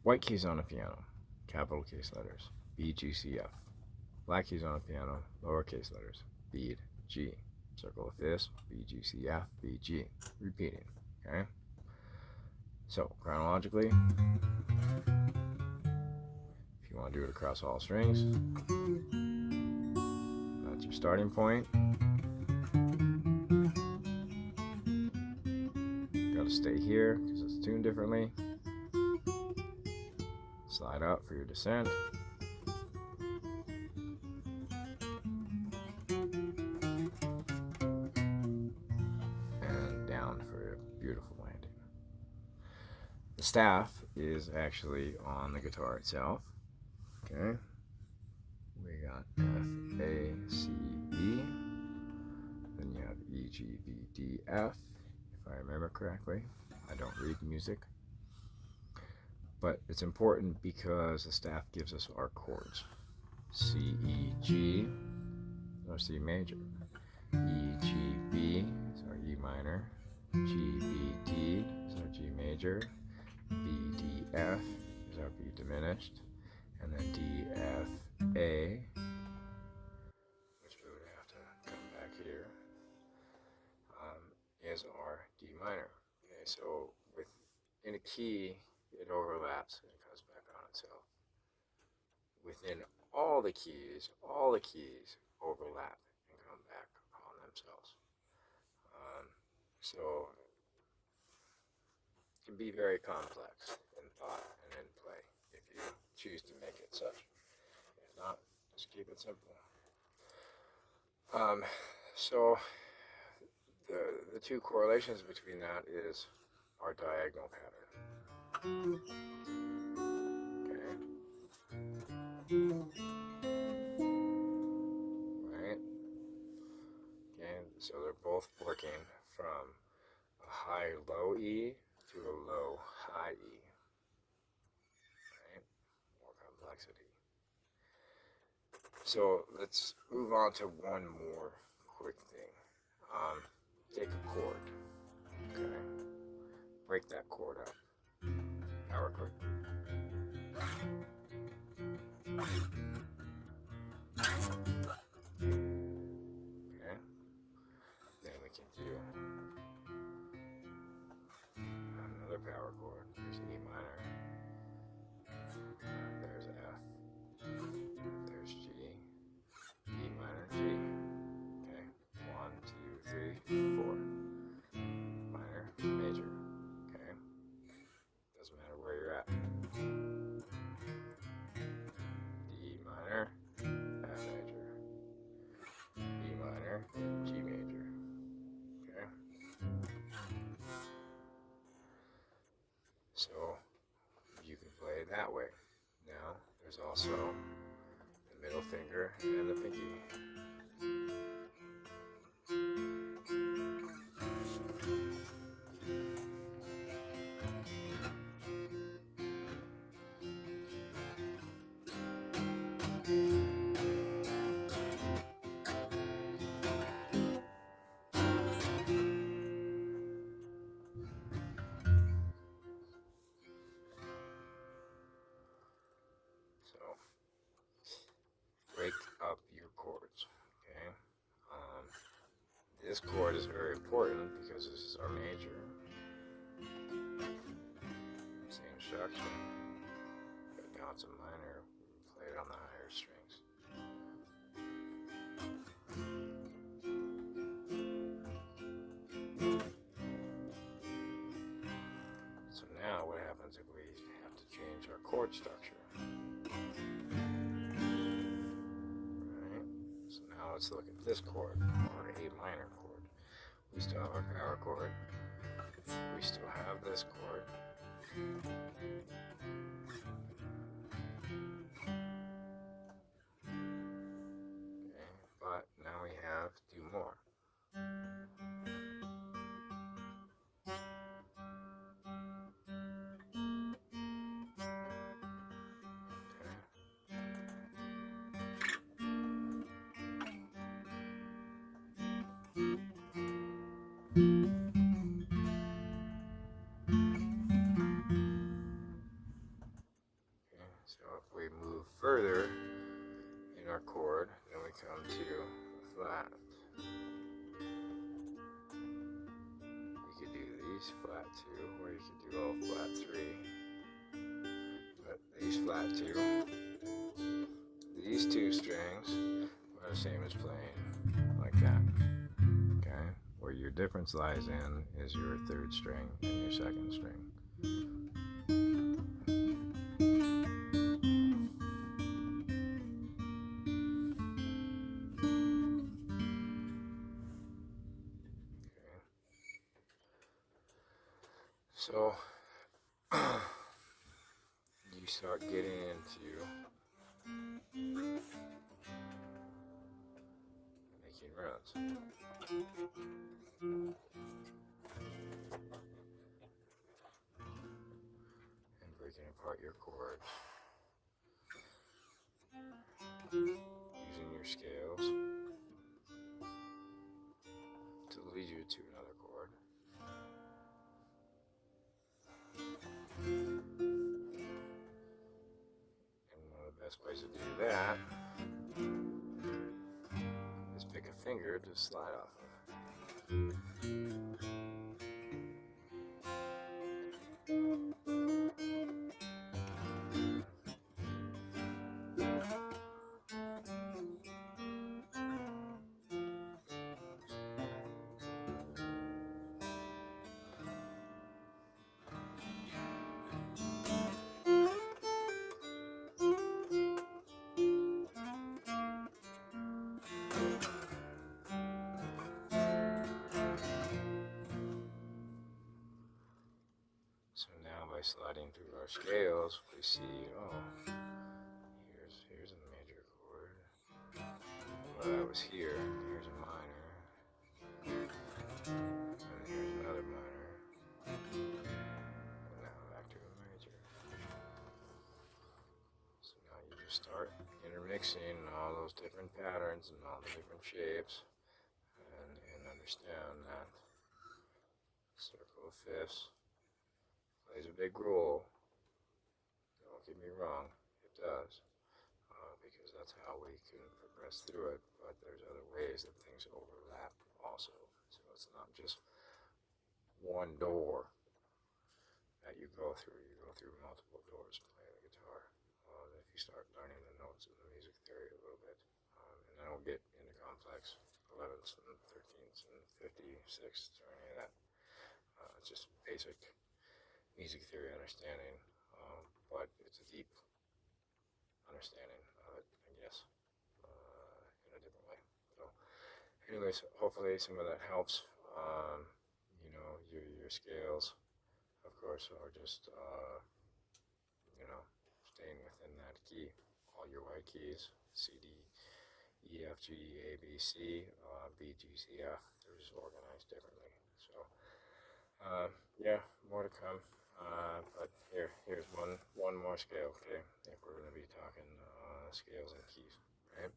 White keys on a piano, capital case letters, B, G, C, F. Black keys on a piano, lowercase letters, B, G. Circle of fifths, B, G, C, F, B, G. Repeating, okay? So, chronologically, if you want to do it across all strings, that's your starting point. Got to stay here because it's tuned differently. Slide up for your descent. And down for a beautiful landing. The staff is actually on the guitar itself. Okay. We got F, A, C, E. Then you have E, G, B, D, F, if I remember correctly. I don't read music. But it's important because the staff gives us our chords. C, E, G is our C major. E, G, B is our E minor. G, B, D is our G major. B, D, F is our B diminished. And then D, F, A, which we would have to come back here, is our D minor. Okay, so within a key, it overlaps and it comes back on itself. Within all the keys overlap and come back on themselves. So it can be very complex in thought and in play if you choose to make it such. If not, just keep it simple. So the two correlations between that is our diagonal pattern. Okay. Right? Okay, so they're both working from a high low E to a low high E. Right? More complexity. So let's move on to one more quick thing. Take a chord. Okay. Break that chord up. Power chord. Okay. Then we can do another power chord. There's E minor. There's F. There's G. E minor, G. Okay. 1, 2, 3, 4. Minor, major. Okay. Doesn't matter where you're at. D minor, F major. E minor, G major. Okay. So you can play it that way. Now there's also the middle finger and the pinky. So break up your chords. Okay. This chord is very important because this is our major. Same structure. But now it's a minor. We play it on the higher strings. So now what happens if we have to change our chord structure? Right? So now let's look at this chord, our A minor chord. We still have our power chord. We still have this chord. Okay, but now we have to do more. chord, then we come to a flat. You could do these flat 2, or you could do all flat 3. But these flat 2, these 2 strings are the same as playing like that. Okay? Where your difference lies in is your 3rd string and your 2nd string. So you start getting into making runs. And breaking apart your chords. Using your scales to lead you to another chord. And one of the best ways to do that is pick a finger to slide off of. So now by sliding through our scales, we see, oh, here's a major chord. Well, I was here, here's a minor, and here's another minor, and now back to a major. So now you just start intermixing all those different patterns and all the different shapes, and understand that circle of fifths plays a big role. Don't get me wrong, it does, because that's how we can progress through it, but there's other ways that things overlap also. So it's not just one door that you go through multiple doors playing the guitar. If you start learning the notes of the music theory a little bit, and then we'll get into complex 11ths and 13ths and 56ths or any of that. It's just basic music theory understanding, but it's a deep understanding of it, I guess, in a different way. So, anyways, hopefully some of that helps. Your scales, of course, are just staying within that key. All your white keys, C, D, E, F, G, A, B, C, B, G, C, F. They're just organized differently. So, yeah, more to come. But here's one more scale, okay? If we're going to be talking scales and keys, right?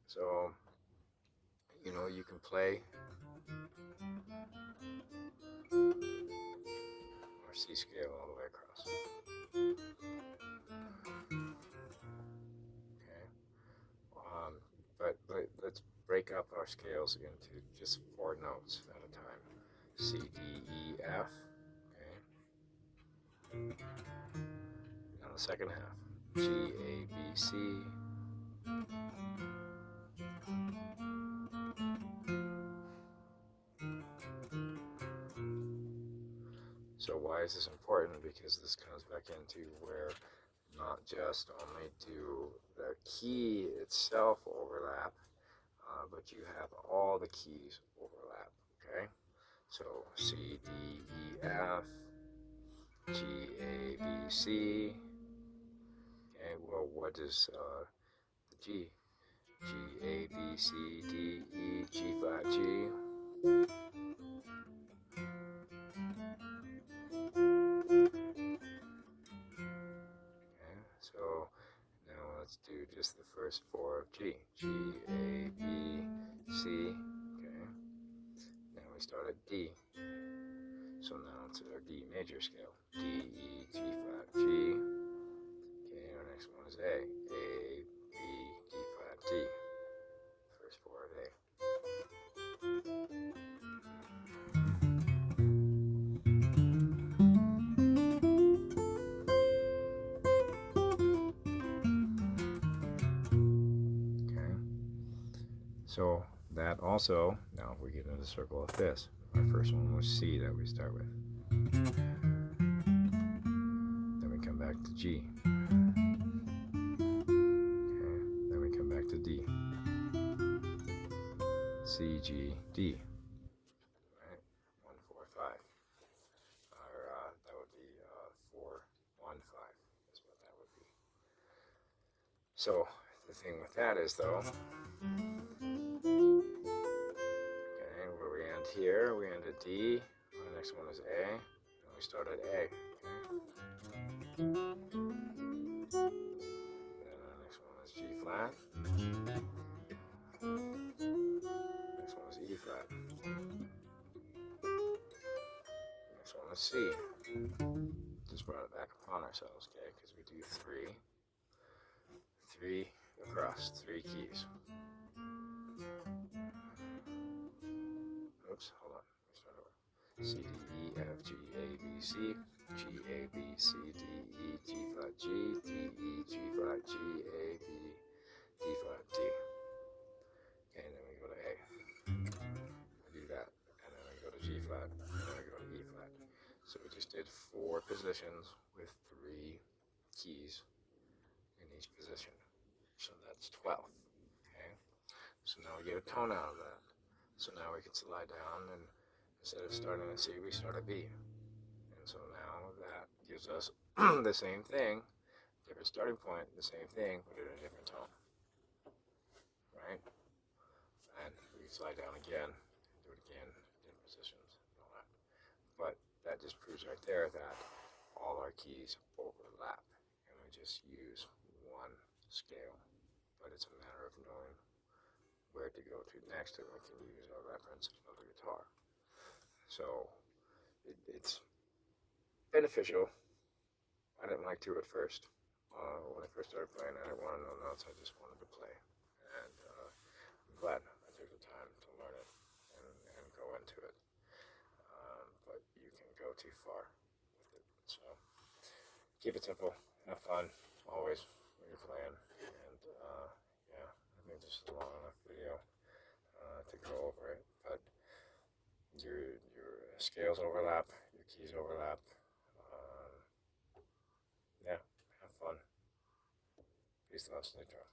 So, you can play our C scale all the way across. Okay? But let's break up our scales into just 4 notes at a time. C, D, E, F. Okay? Now the second half. G, A, B, C. So why is this important? Because this comes back into where not just only do the key itself overlap, but you have all the keys overlap, okay? So C, D, E, F, G, A, B, C. Okay, well, what is the G? G, A, B, C, D, E, G flat, G. Okay, so now let's do just the first 4 of G. G, A, B, C. Okay, now we start at D. So now it's our D major scale. D, E, G flat, G. Okay, our next one is A. A, B, D flat, D. So that also, now if we get into the circle of fifths, our first one was C that we start with. Then we come back to G. Okay. Then we come back to D. C, G, D. Right? 1, 4, 5. Or that would be 4, 1, 5 is what that would be. So the thing with that is though, okay, where we end here, we end at D. The next one is A. And we start at A. Okay. Then the next one is G flat. Next one is E flat. Next one is C. Just brought it back upon ourselves, okay? Because we do three across, 3 keys. Oops, hold on. Let me start over. C, D, E, F, G, A, B, C. G, A, B, C, D, E, G flat, G, D, E, G flat, G, A, B, D flat, D. Okay, and then we go to A. We do that. And then we go to G flat. And then we go to E flat. So we just did 4 positions with 3 keys in each position. So that's 12. Okay? So now we get a tone out of that. So now we can slide down, and instead of starting at C, we start at B. And so now that gives us the same thing, different starting point, the same thing, but in a different tone. Right? And we slide down again, do it again, different positions, and all that. But that just proves right there that all our keys overlap, and we just use one scale. But it's a matter of knowing where to go to next, and we can use our reference of the guitar. So it's beneficial. I didn't like to at first. When I first started playing, I didn't want to know notes. I just wanted to play, and I'm glad I took the time to learn it and go into it. But you can go too far with it. So keep it simple, have fun always when you're playing, and yeah, I think this is a long enough video to go over it. But your scales overlap, your keys overlap. Yeah, have fun. Peace, love, stay dry.